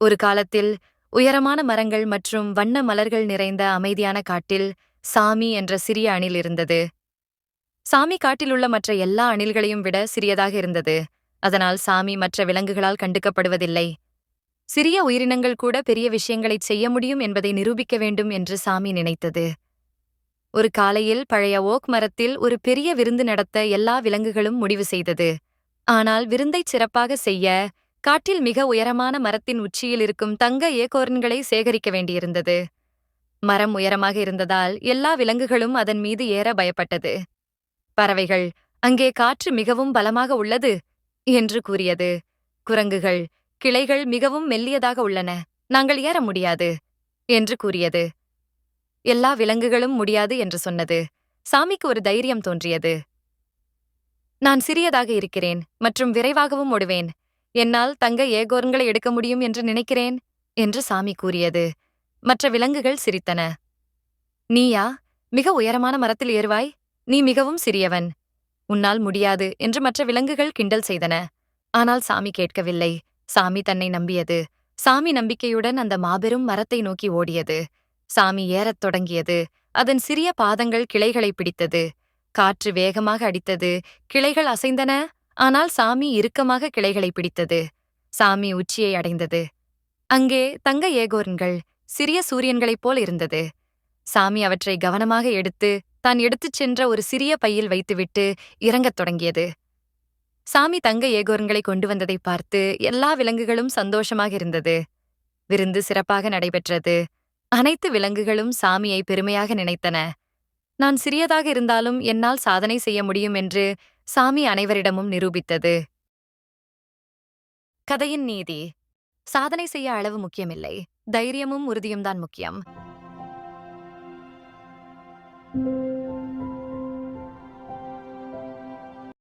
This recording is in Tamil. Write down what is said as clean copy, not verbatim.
ஒரு காலத்தில் உயரமான மரங்கள் மற்றும் வண்ண மலர்கள் நிறைந்த அமைதியான காட்டில் சாமி என்ற சிறிய அணில் இருந்தது. சாமி காட்டிலுள்ள மற்ற எல்லா அணில்களையும் விட சிறியதாக இருந்தது. அதனால் சாமி மற்ற விலங்குகளால் கண்டுக்கப்படுவதில்லை. சிறிய உயிரினங்கள் கூட பெரிய விஷயங்களைச் செய்ய முடியும் என்பதை நிரூபிக்க வேண்டும் என்று சாமி நினைத்தது. ஒரு காலையில் பழைய ஓக் மரத்தில் ஒரு பெரிய விருந்து நடத்த எல்லா விலங்குகளும் முடிவு செய்தது. ஆனால் விருந்தைச் சிறப்பாக செய்ய காட்டில் மிக உயரமான மரத்தின் உச்சியில் இருக்கும் தங்க ஏகோர்ன்களை சேகரிக்க வேண்டியிருந்தது. மரம் உயரமாக இருந்ததால் எல்லா விலங்குகளும் அதன் மீது ஏற பயப்பட்டது. பறவைகள், அங்கே காற்று மிகவும் பலமாக உள்ளது என்று கூறியது. குரங்குகள், கிளைகள் மிகவும் மெல்லியதாக உள்ளன, நாங்கள் ஏற முடியாது என்று கூறியது. எல்லா விலங்குகளும் முடியாது என்று சொன்னது. சாமிக்கு ஒரு தைரியம் தோன்றியது. நான் சிறியதாக இருக்கிறேன் மற்றும் விரைவாகவும் ஓடுவேன். என்னால் தங்க ஏகோர்ன்களை எடுக்க முடியும் என்று நினைக்கிறேன் என்று சாமி கூறியது. மற்ற விலங்குகள் சிரித்தன. நீயா மிக உயரமான மரத்தில் ஏறுவாய்? நீ மிகவும் சிறியவன், உன்னால் முடியாது என்று மற்ற விலங்குகள் கிண்டல் செய்தன. ஆனால் சாமி கேட்கவில்லை. சாமி தன்னை நம்பியது. சாமி நம்பிக்கையுடன் அந்த மாபெரும் மரத்தை நோக்கி ஓடியது. சாமி ஏறத் தொடங்கியது. அதன் சிறிய பாதங்கள் கிளைகளை பிடித்தது. காற்று வேகமாக அடித்தது. கிளைகள் அசைந்தன. ஆனால் சாமி இறுக்கமாக கிளைகளை பிடித்தது. சாமி உச்சியை அடைந்தது. அங்கே தங்க ஏகோர்ன்கள் சிறிய சூரியன்களைப் போல் இருந்தது. சாமி அவற்றை கவனமாக எடுத்து தான் எடுத்துச் சென்ற ஒரு சிறிய பையில் வைத்துவிட்டு இறங்கத் தொடங்கியது. சாமி தங்க ஏகோர்ன்களை கொண்டு வந்ததை பார்த்து எல்லா விலங்குகளும் சந்தோஷமாக இருந்தது. விருந்து சிறப்பாக நடைபெற்றது. அனைத்து விலங்குகளும் சாமியை பெருமையாக நினைத்தன. நான் சிறியதாக இருந்தாலும் என்னால் சாதனை செய்ய முடியும் என்று சாமி அனைவரிடமும் நிரூபித்தது. கதையின் நீதி: சாதனை செய்ய அளவு முக்கியமில்லை, தைரியமும் உறுதியும் தான் முக்கியம்.